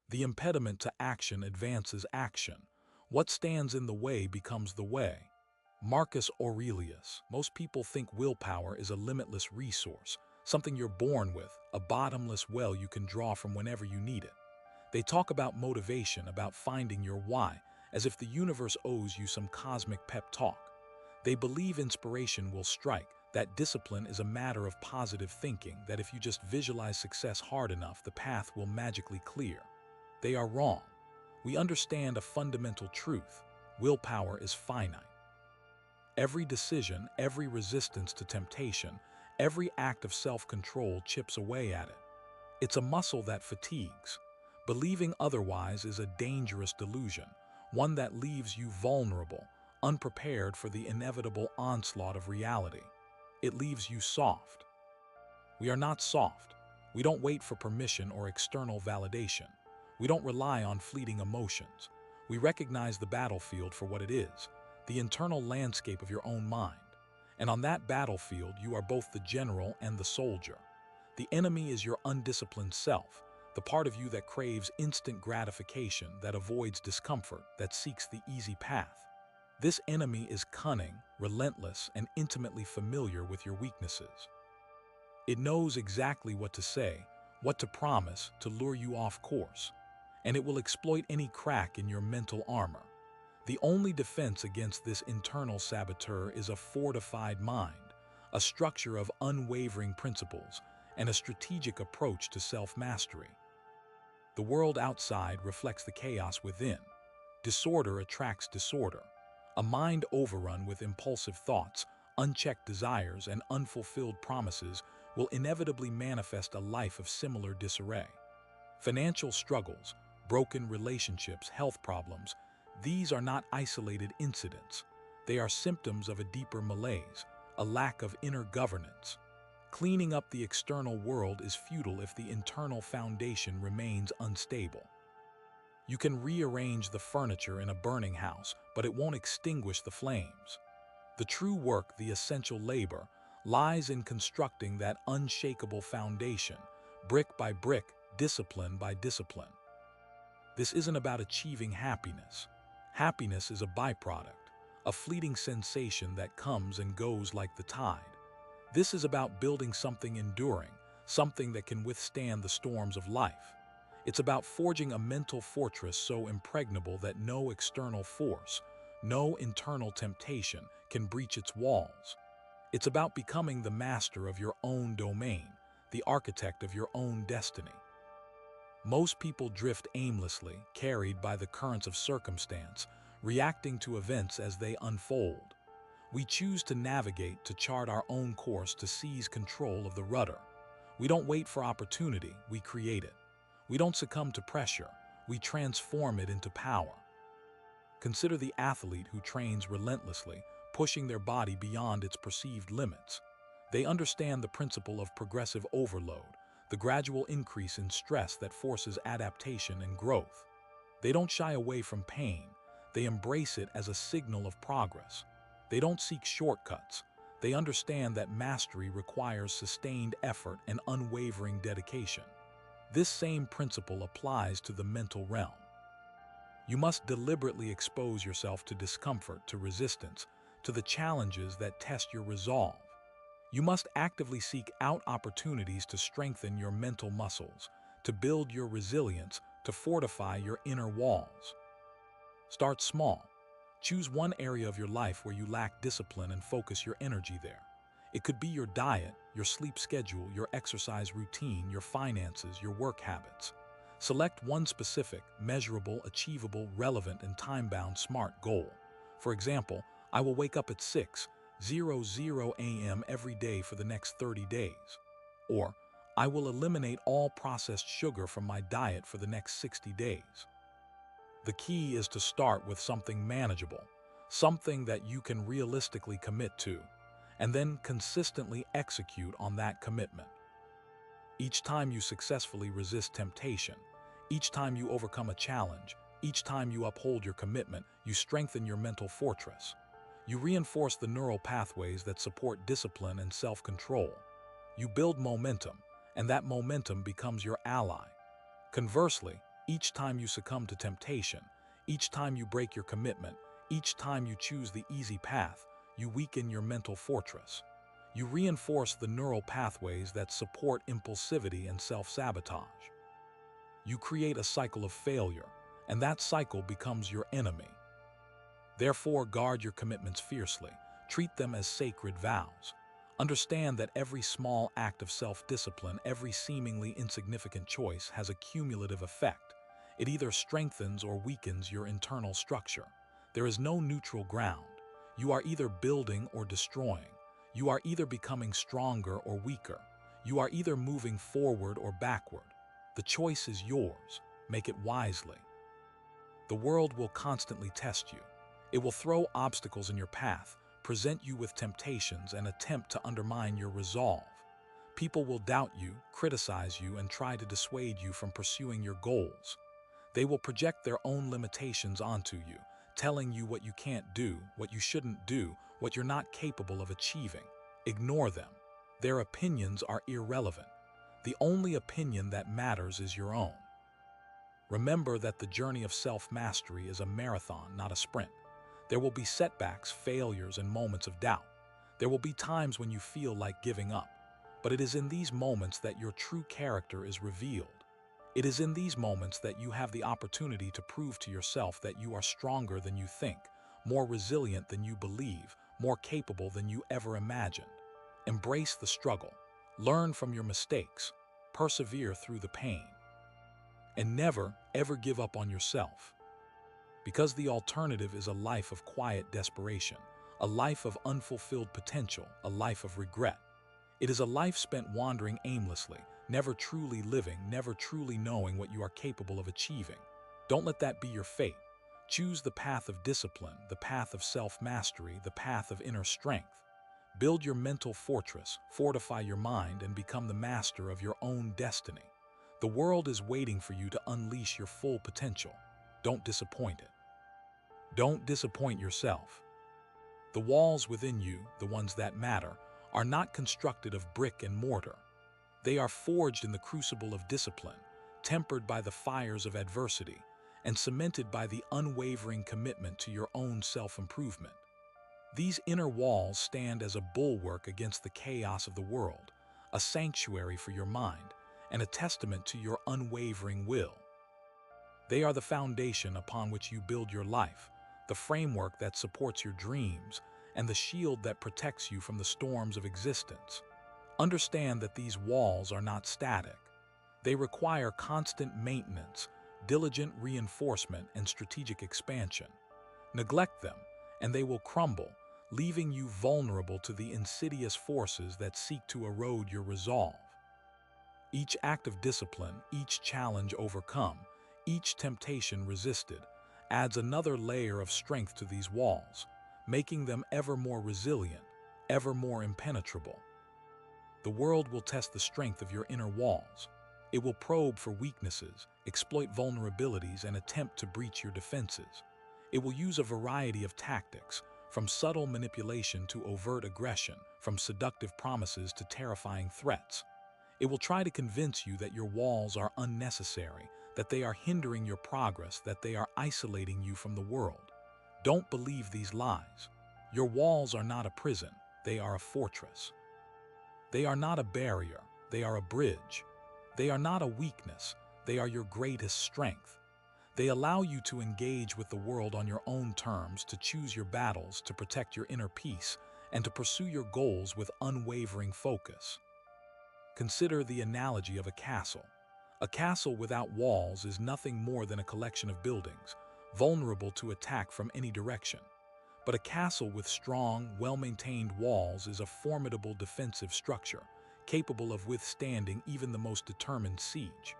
The impediment to action advances action. What stands in the way becomes the way. Marcus Aurelius. Most people think willpower is a limitless resource, something you're born with, a bottomless well you can draw from whenever you need it. They talk about motivation, about finding your why, as if the universe owes you some cosmic pep talk. They believe inspiration will strike, that discipline is a matter of positive thinking, that if you just visualize success hard enough, the path will magically clear. They are wrong. We understand a fundamental truth. Willpower is finite. Every decision, every resistance to temptation, every act of self-control chips away at it. It's a muscle that fatigues. Believing otherwise is a dangerous delusion, one that leaves you vulnerable, unprepared for the inevitable onslaught of reality. It leaves you soft. We are not soft. We don't wait for permission or external validation. We don't rely on fleeting emotions. We recognize the battlefield for what it is, the internal landscape of your own mind. And on that battlefield, you are both the general and the soldier. The enemy is your undisciplined self, the part of you that craves instant gratification, that avoids discomfort, that seeks the easy path. This enemy is cunning, relentless, and intimately familiar with your weaknesses. It knows exactly what to say, what to promise to lure you off course, and it will exploit any crack in your mental armor. The only defense against this internal saboteur is a fortified mind, a structure of unwavering principles, and a strategic approach to self-mastery. The world outside reflects the chaos within. Disorder attracts disorder. A mind overrun with impulsive thoughts, unchecked desires, and unfulfilled promises will inevitably manifest a life of similar disarray. Financial struggles, broken relationships, health problems, these are not isolated incidents. They are symptoms of a deeper malaise, a lack of inner governance. Cleaning up the external world is futile if the internal foundation remains unstable. You can rearrange the furniture in a burning house, but it won't extinguish the flames. The true work, the essential labor, lies in constructing that unshakable foundation, brick by brick, discipline by discipline. This isn't about achieving happiness. Happiness is a byproduct, a fleeting sensation that comes and goes like the tide. This is about building something enduring, something that can withstand the storms of life. It's about forging a mental fortress so impregnable that no external force, no internal temptation can breach its walls. It's about becoming the master of your own domain, the architect of your own destiny. Most people drift aimlessly, carried by the currents of circumstance, reacting to events as they unfold. We choose to navigate, to chart our own course, to seize control of the rudder. We don't wait for opportunity, we create it. We don't succumb to pressure, we transform it into power. Consider the athlete who trains relentlessly, pushing their body beyond its perceived limits. They understand the principle of progressive overload, the gradual increase in stress that forces adaptation and growth. They don't shy away from pain, they embrace it as a signal of progress. They don't seek shortcuts. They understand that mastery requires sustained effort and unwavering dedication. This same principle applies to the mental realm. You must deliberately expose yourself to discomfort, to resistance, to the challenges that test your resolve. You must actively seek out opportunities to strengthen your mental muscles, to build your resilience, to fortify your inner walls. Start small. Choose one area of your life where you lack discipline and focus your energy there. It could be your diet, your sleep schedule, your exercise routine, your finances, your work habits. Select one specific, measurable, achievable, relevant, and time-bound SMART goal. For example, I will wake up at 6:00 a.m. every day for the next 30 days. Or, I will eliminate all processed sugar from my diet for the next 60 days. The key is to start with something manageable, something that you can realistically commit to, and then consistently execute on that commitment. Each time you successfully resist temptation, each time you overcome a challenge, each time you uphold your commitment, you strengthen your mental fortress. You reinforce the neural pathways that support discipline and self-control. You build momentum, and that momentum becomes your ally. Conversely, Each time you succumb to temptation, each time you break your commitment, each time you choose the easy path, you weaken your mental fortress. You reinforce the neural pathways that support impulsivity and self-sabotage. You create a cycle of failure, and that cycle becomes your enemy. Therefore, guard your commitments fiercely. Treat them as sacred vows. Understand that every small act of self-discipline, every seemingly insignificant choice has a cumulative effect. It either strengthens or weakens your internal structure. There is no neutral ground. You are either building or destroying. You are either becoming stronger or weaker. You are either moving forward or backward. The choice is yours. Make it wisely. The world will constantly test you. It will throw obstacles in your path, present you with temptations, and attempt to undermine your resolve. People will doubt you, criticize you, and try to dissuade you from pursuing your goals. They will project their own limitations onto you, telling you what you can't do, what you shouldn't do, what you're not capable of achieving. Ignore them. Their opinions are irrelevant. The only opinion that matters is your own. Remember that the journey of self-mastery is a marathon, not a sprint. There will be setbacks, failures, and moments of doubt. There will be times when you feel like giving up. But it is in these moments that your true character is revealed. It is in these moments that you have the opportunity to prove to yourself that you are stronger than you think, more resilient than you believe, more capable than you ever imagined. Embrace the struggle. Learn from your mistakes. Persevere through the pain. And never, ever give up on yourself. Because the alternative is a life of quiet desperation, a life of unfulfilled potential, a life of regret. It is a life spent wandering aimlessly, never truly living, never truly knowing what you are capable of achieving. Don't let that be your fate. Choose the path of discipline, the path of self-mastery, the path of inner strength. Build your mental fortress, fortify your mind, and become the master of your own destiny. The world is waiting for you to unleash your full potential. Don't disappoint it. Don't disappoint yourself. The walls within you, the ones that matter, are not constructed of brick and mortar. They are forged in the crucible of discipline, tempered by the fires of adversity, and cemented by the unwavering commitment to your own self-improvement. These inner walls stand as a bulwark against the chaos of the world, a sanctuary for your mind, and a testament to your unwavering will. They are the foundation upon which you build your life, the framework that supports your dreams, and the shield that protects you from the storms of existence. Understand that these walls are not static. They require constant maintenance, diligent reinforcement, and strategic expansion. Neglect them, and they will crumble, leaving you vulnerable to the insidious forces that seek to erode your resolve. Each act of discipline, each challenge overcome, each temptation resisted, adds another layer of strength to these walls, making them ever more resilient, ever more impenetrable. The world will test the strength of your inner walls. It will probe for weaknesses, exploit vulnerabilities, and attempt to breach your defenses. It will use a variety of tactics, from subtle manipulation to overt aggression, from seductive promises to terrifying threats. It will try to convince you that your walls are unnecessary, that they are hindering your progress, that they are isolating you from the world. Don't believe these lies. Your walls are not a prison, they are a fortress. They are not a barrier, they are a bridge. They are not a weakness, they are your greatest strength. They allow you to engage with the world on your own terms, to choose your battles, to protect your inner peace, and to pursue your goals with unwavering focus. Consider the analogy of a castle. A castle without walls is nothing more than a collection of buildings, vulnerable to attack from any direction. But a castle with strong, well-maintained walls is a formidable defensive structure, capable of withstanding even the most determined siege.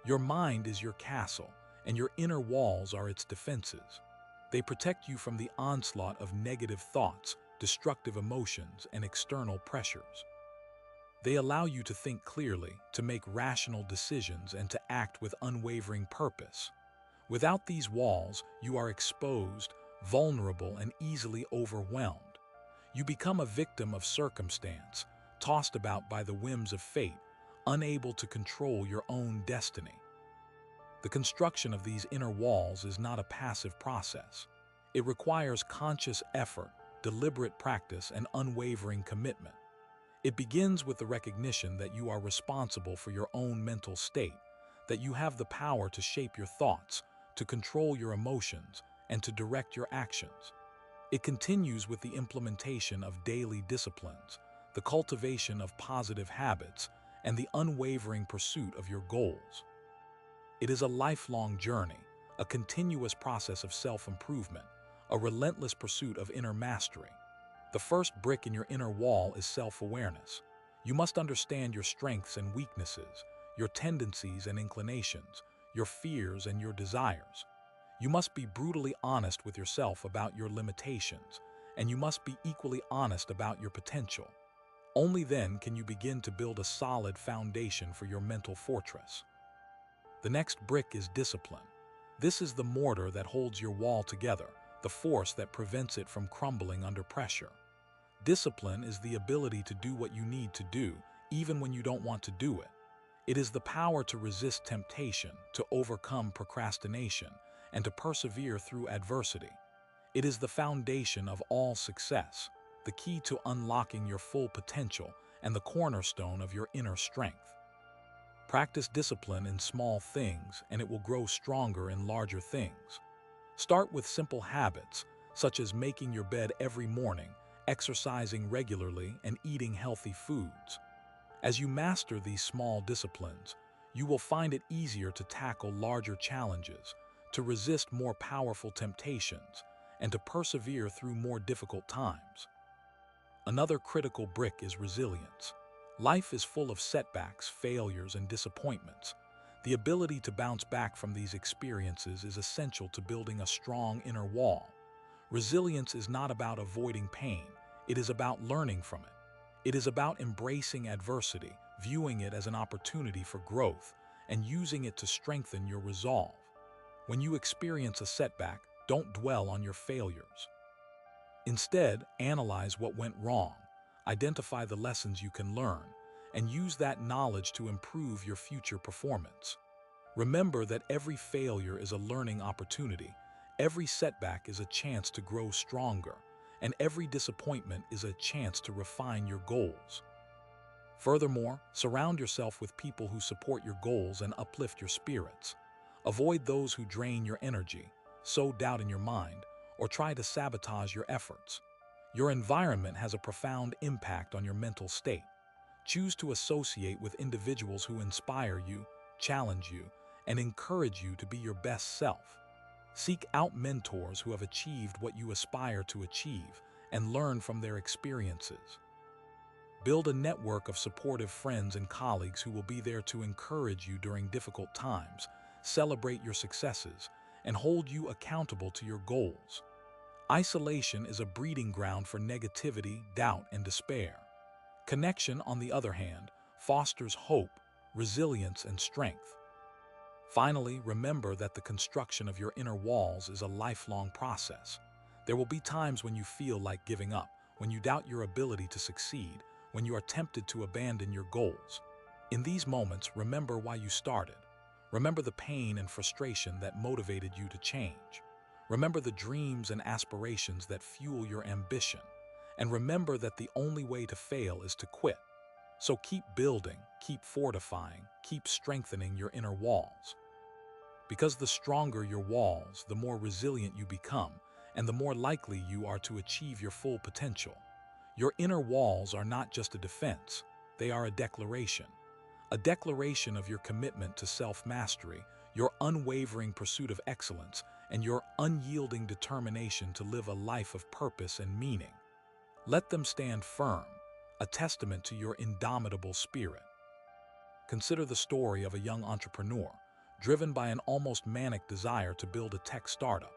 Your mind is your castle, and your inner walls are its defenses. They protect you from the onslaught of negative thoughts, destructive emotions, and external pressures. They allow you to think clearly, to make rational decisions, and to act with unwavering purpose. Without these walls, you are exposed, vulnerable, and easily overwhelmed. You become a victim of circumstance, tossed about by the whims of fate, unable to control your own destiny. The construction of these inner walls is not a passive process. It requires conscious effort, deliberate practice, and unwavering commitment. It begins with the recognition that you are responsible for your own mental state, that you have the power to shape your thoughts, to control your emotions, and to direct your actions. It continues with the implementation of daily disciplines, the cultivation of positive habits, and the unwavering pursuit of your goals. It is a lifelong journey, a continuous process of self-improvement, a relentless pursuit of inner mastery. The first brick in your inner wall is self-awareness. You must understand your strengths and weaknesses, your tendencies and inclinations, your fears and your desires. You must be brutally honest with yourself about your limitations, and you must be equally honest about your potential. Only then can you begin to build a solid foundation for your mental fortress. The next brick is discipline. This is the mortar that holds your wall together, the force that prevents it from crumbling under pressure. Discipline is the ability to do what you need to do, even when you don't want to do it. It is the power to resist temptation, to overcome procrastination, and to persevere through adversity. It is the foundation of all success, the key to unlocking your full potential, and the cornerstone of your inner strength. Practice discipline in small things, and it will grow stronger in larger things. Start with simple habits, such as making your bed every morning, exercising regularly, and eating healthy foods. As you master these small disciplines, you will find it easier to tackle larger challenges, to resist more powerful temptations, and to persevere through more difficult times. Another critical brick is resilience. Life is full of setbacks, failures, and disappointments. The ability to bounce back from these experiences is essential to building a strong inner wall. Resilience is not about avoiding pain, it is about learning from it. It is about embracing adversity, viewing it as an opportunity for growth, and using it to strengthen your resolve. When you experience a setback, don't dwell on your failures. Instead, analyze what went wrong, identify the lessons you can learn, and use that knowledge to improve your future performance. Remember that every failure is a learning opportunity, every setback is a chance to grow stronger, and every disappointment is a chance to refine your goals. Furthermore, surround yourself with people who support your goals and uplift your spirits. Avoid those who drain your energy, sow doubt in your mind, or try to sabotage your efforts. Your environment has a profound impact on your mental state. Choose to associate with individuals who inspire you, challenge you, and encourage you to be your best self. Seek out mentors who have achieved what you aspire to achieve and learn from their experiences. Build a network of supportive friends and colleagues who will be there to encourage you during difficult times, celebrate your successes, and hold you accountable to your goals. Isolation is a breeding ground for negativity, doubt, and despair. Connection, on the other hand, fosters hope, resilience, and strength. Finally, remember that the construction of your inner walls is a lifelong process. There will be times when you feel like giving up, when you doubt your ability to succeed, when you are tempted to abandon your goals. In these moments, remember why you started. Remember the pain and frustration that motivated you to change. Remember the dreams and aspirations that fuel your ambition. And remember that the only way to fail is to quit. So keep building, keep fortifying, keep strengthening your inner walls. Because the stronger your walls, the more resilient you become, and the more likely you are to achieve your full potential. Your inner walls are not just a defense, they are a declaration of your commitment to self-mastery, your unwavering pursuit of excellence, and your unyielding determination to live a life of purpose and meaning. Let them stand firm, a testament to your indomitable spirit. Consider the story of a young entrepreneur, driven by an almost manic desire to build a tech startup.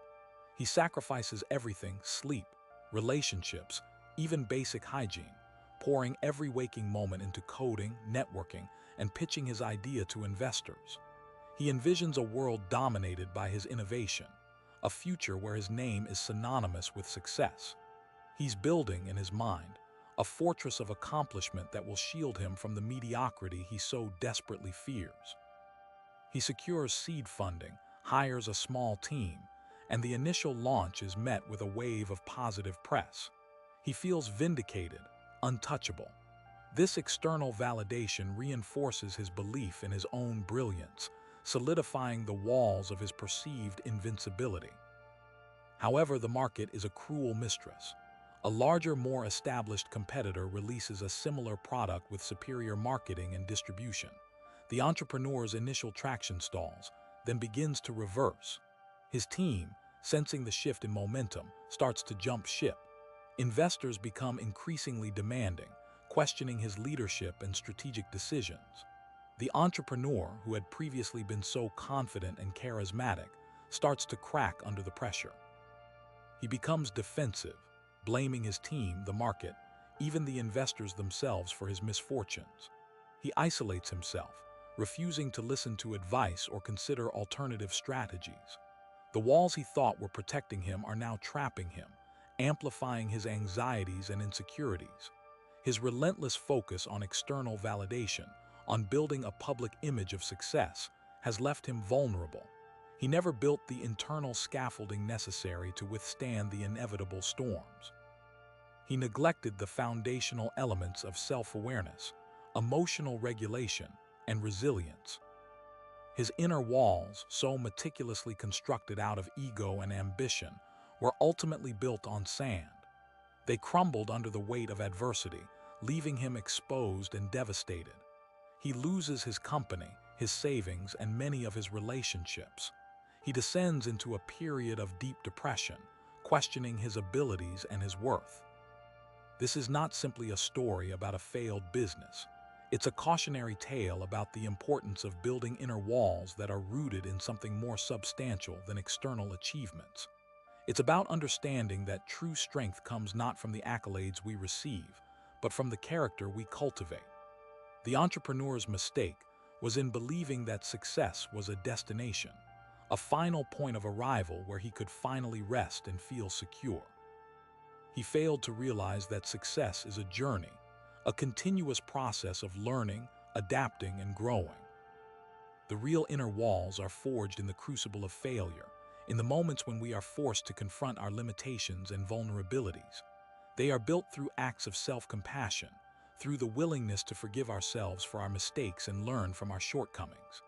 He sacrifices everything: sleep, relationships, even basic hygiene, pouring every waking moment into coding, networking, and pitching his idea to investors. He envisions a world dominated by his innovation, a future where his name is synonymous with success. He's building, in his mind, a fortress of accomplishment that will shield him from the mediocrity he so desperately fears. He secures seed funding, hires a small team, and the initial launch is met with a wave of positive press. He feels vindicated, untouchable. This external validation reinforces his belief in his own brilliance, solidifying the walls of his perceived invincibility. However, the market is a cruel mistress. A larger, more established competitor releases a similar product with superior marketing and distribution. The entrepreneur's initial traction stalls, then begins to reverse. His team, sensing the shift in momentum, starts to jump ship. Investors become increasingly demanding, questioning his leadership and strategic decisions. The entrepreneur, who had previously been so confident and charismatic, starts to crack under the pressure. He becomes defensive, blaming his team, the market, even the investors themselves for his misfortunes. He isolates himself, refusing to listen to advice or consider alternative strategies. The walls he thought were protecting him are now trapping him, amplifying his anxieties and insecurities. His relentless focus on external validation, on building a public image of success, has left him vulnerable. He never built the internal scaffolding necessary to withstand the inevitable storms. He neglected the foundational elements of self-awareness, emotional regulation, and resilience. His inner walls, so meticulously constructed out of ego and ambition, were ultimately built on sand. They crumbled under the weight of adversity, leaving him exposed and devastated. He loses his company, his savings, and many of his relationships. He descends into a period of deep depression, questioning his abilities and his worth. This is not simply a story about a failed business. It's a cautionary tale about the importance of building inner walls that are rooted in something more substantial than external achievements. It's about understanding that true strength comes not from the accolades we receive, but from the character we cultivate. The entrepreneur's mistake was in believing that success was a destination, a final point of arrival where he could finally rest and feel secure. He failed to realize that success is a journey, a continuous process of learning, adapting, and growing. The real inner walls are forged in the crucible of failure, in the moments when we are forced to confront our limitations and vulnerabilities. They are built through acts of self-compassion, through the willingness to forgive ourselves for our mistakes and learn from our shortcomings.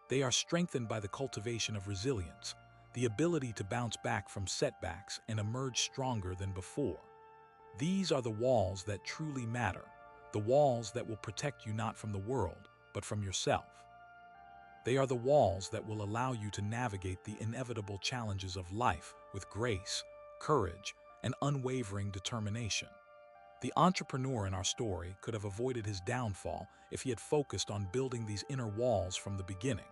They are strengthened by the cultivation of resilience, the ability to bounce back from setbacks and emerge stronger than before. These are the walls that truly matter, the walls that will protect you not from the world, but from yourself. They are the walls that will allow you to navigate the inevitable challenges of life with grace, courage, and unwavering determination. The entrepreneur in our story could have avoided his downfall if he had focused on building these inner walls from the beginning.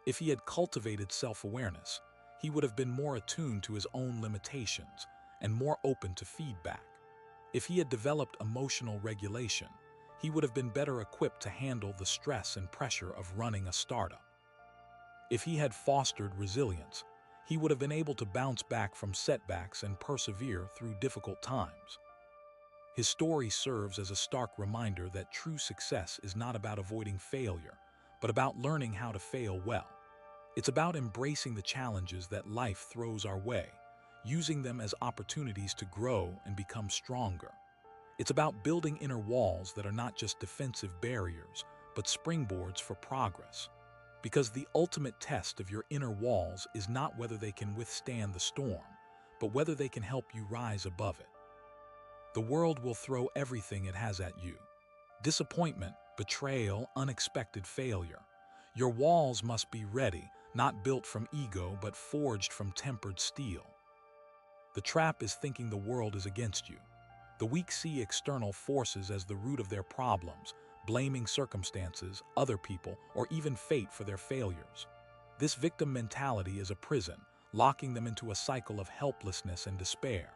If he had cultivated self-awareness, he would have been more attuned to his own limitations and more open to feedback. If he had developed emotional regulation, he would have been better equipped to handle the stress and pressure of running a startup. If he had fostered resilience, he would have been able to bounce back from setbacks and persevere through difficult times. His story serves as a stark reminder that true success is not about avoiding failure, but about learning how to fail well. It's about embracing the challenges that life throws our way, using them as opportunities to grow and become stronger. It's about building inner walls that are not just defensive barriers, but springboards for progress. Because the ultimate test of your inner walls is not whether they can withstand the storm, but whether they can help you rise above it. The world will throw everything it has at you: disappointment, betrayal, unexpected failure. Your walls must be ready, not built from ego, but forged from tempered steel. The trap is thinking the world is against you. The weak see external forces as the root of their problems, blaming circumstances, other people, or even fate for their failures. This victim mentality is a prison, locking them into a cycle of helplessness and despair.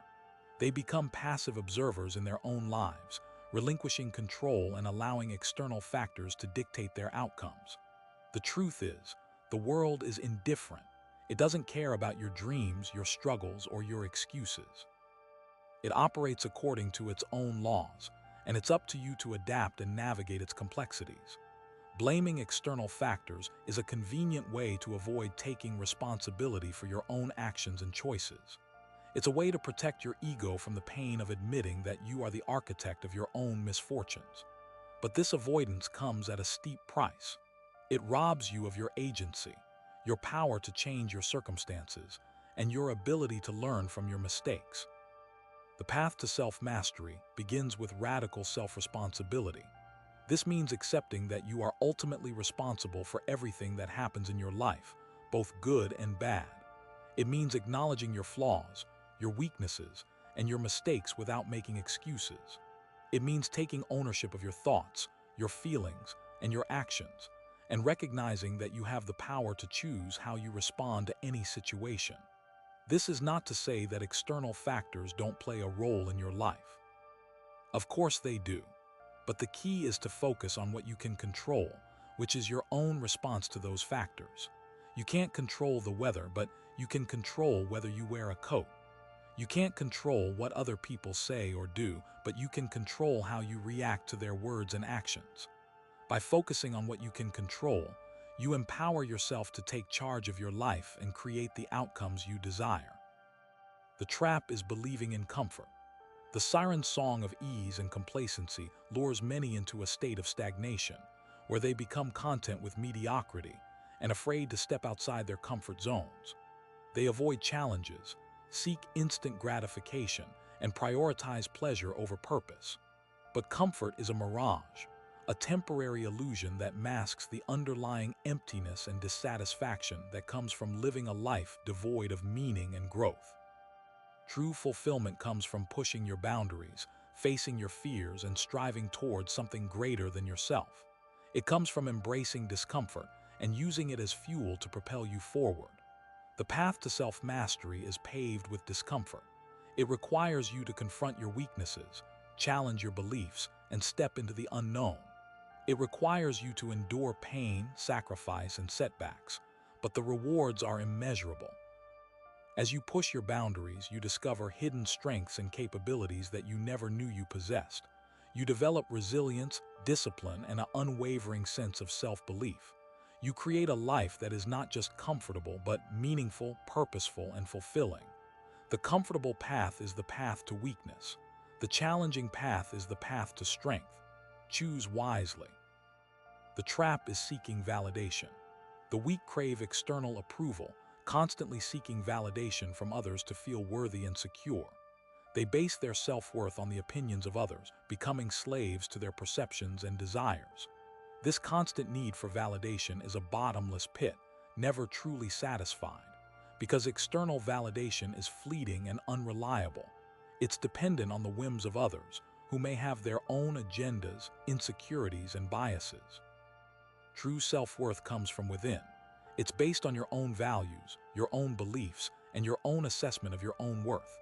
They become passive observers in their own lives, relinquishing control and allowing external factors to dictate their outcomes. The truth is, the world is indifferent. It doesn't care about your dreams, your struggles, or your excuses. It operates according to its own laws, and it's up to you to adapt and navigate its complexities. Blaming external factors is a convenient way to avoid taking responsibility for your own actions and choices. It's a way to protect your ego from the pain of admitting that you are the architect of your own misfortunes. But this avoidance comes at a steep price. It robs you of your agency, your power to change your circumstances, and your ability to learn from your mistakes. The path to self-mastery begins with radical self-responsibility. This means accepting that you are ultimately responsible for everything that happens in your life, both good and bad. It means acknowledging your flaws, your weaknesses, and your mistakes without making excuses. It means taking ownership of your thoughts, your feelings, and your actions, and recognizing that you have the power to choose how you respond to any situation. This is not to say that external factors don't play a role in your life. Of course they do. But the key is to focus on what you can control, which is your own response to those factors. You can't control the weather, but you can control whether you wear a coat. You can't control what other people say or do, but you can control how you react to their words and actions. By focusing on what you can control, you empower yourself to take charge of your life and create the outcomes you desire. The trap is believing in comfort. The siren song of ease and complacency lures many into a state of stagnation, where they become content with mediocrity and afraid to step outside their comfort zones. They avoid challenges, seek instant gratification, and prioritize pleasure over purpose. But comfort is a mirage, a temporary illusion that masks the underlying emptiness and dissatisfaction that comes from living a life devoid of meaning and growth. True fulfillment comes from pushing your boundaries, facing your fears, and striving towards something greater than yourself. It comes from embracing discomfort and using it as fuel to propel you forward. The path to self-mastery is paved with discomfort. It requires you to confront your weaknesses, challenge your beliefs, and step into the unknown. It requires you to endure pain, sacrifice, and setbacks, but the rewards are immeasurable. As you push your boundaries, you discover hidden strengths and capabilities that you never knew you possessed. You develop resilience, discipline, and an unwavering sense of self-belief. You create a life that is not just comfortable, but meaningful, purposeful, and fulfilling. The comfortable path is the path to weakness. The challenging path is the path to strength. Choose wisely. The trap is seeking validation. The weak crave external approval, constantly seeking validation from others to feel worthy and secure. They base their self-worth on the opinions of others, becoming slaves to their perceptions and desires. This constant need for validation is a bottomless pit, never truly satisfied, because external validation is fleeting and unreliable. It's dependent on the whims of others, who may have their own agendas, insecurities, and biases. True self-worth comes from within. It's based on your own values, your own beliefs, and your own assessment of your own worth.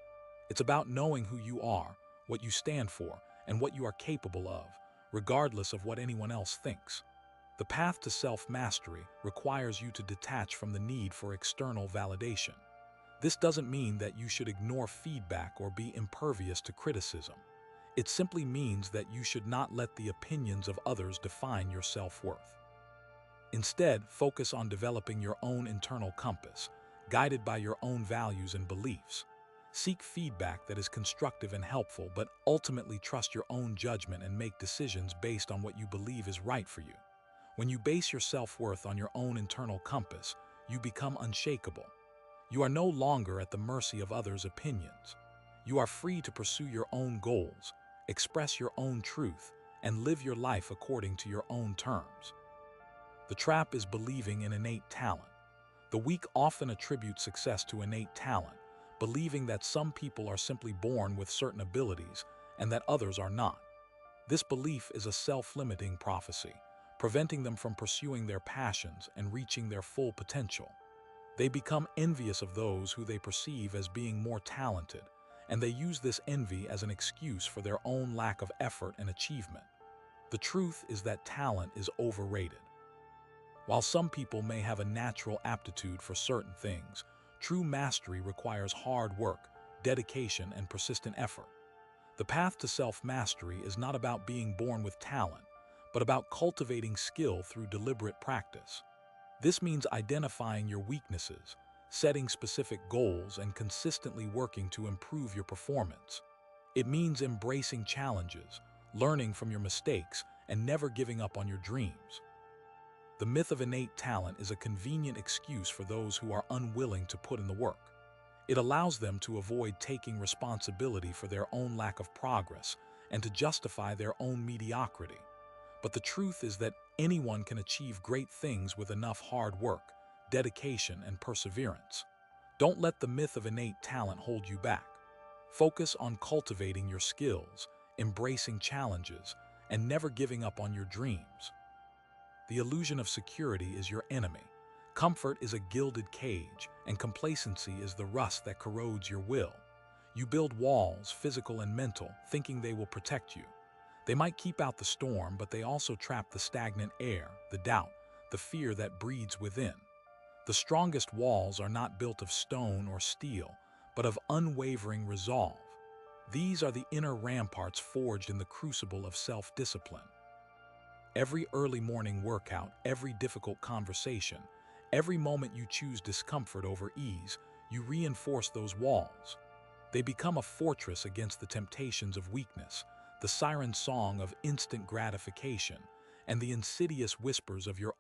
It's about knowing who you are, what you stand for, and what you are capable of, regardless of what anyone else thinks. The path to self-mastery requires you to detach from the need for external validation. This doesn't mean that you should ignore feedback or be impervious to criticism. It simply means that you should not let the opinions of others define your self-worth. Instead, focus on developing your own internal compass, guided by your own values and beliefs. Seek feedback that is constructive and helpful, but ultimately trust your own judgment and make decisions based on what you believe is right for you. When you base your self-worth on your own internal compass, you become unshakable. You are no longer at the mercy of others' opinions. You are free to pursue your own goals, express your own truth, and live your life according to your own terms. The trap is believing in innate talent. The weak often attribute success to innate talent, believing that some people are simply born with certain abilities and that others are not. This belief is a self-limiting prophecy, preventing them from pursuing their passions and reaching their full potential. They become envious of those who they perceive as being more talented, and they use this envy as an excuse for their own lack of effort and achievement. The truth is that talent is overrated. While some people may have a natural aptitude for certain things, true mastery requires hard work, dedication, and persistent effort. The path to self-mastery is not about being born with talent, but about cultivating skill through deliberate practice. This means identifying your weaknesses, setting specific goals, and consistently working to improve your performance. It means embracing challenges, learning from your mistakes, and never giving up on your dreams. The myth of innate talent is a convenient excuse for those who are unwilling to put in the work. It allows them to avoid taking responsibility for their own lack of progress and to justify their own mediocrity. But the truth is that anyone can achieve great things with enough hard work, dedication, and perseverance. Don't let the myth of innate talent hold you back. Focus on cultivating your skills, embracing challenges, and never giving up on your dreams. The illusion of security is your enemy. Comfort is a gilded cage, and complacency is the rust that corrodes your will. You build walls, physical and mental, thinking they will protect you. They might keep out the storm, but they also trap the stagnant air, the doubt, the fear that breeds within. The strongest walls are not built of stone or steel, but of unwavering resolve. These are the inner ramparts forged in the crucible of self-discipline. Every early morning workout, every difficult conversation, every moment you choose discomfort over ease, you reinforce those walls. They become a fortress against the temptations of weakness, the siren song of instant gratification, and the insidious whispers of your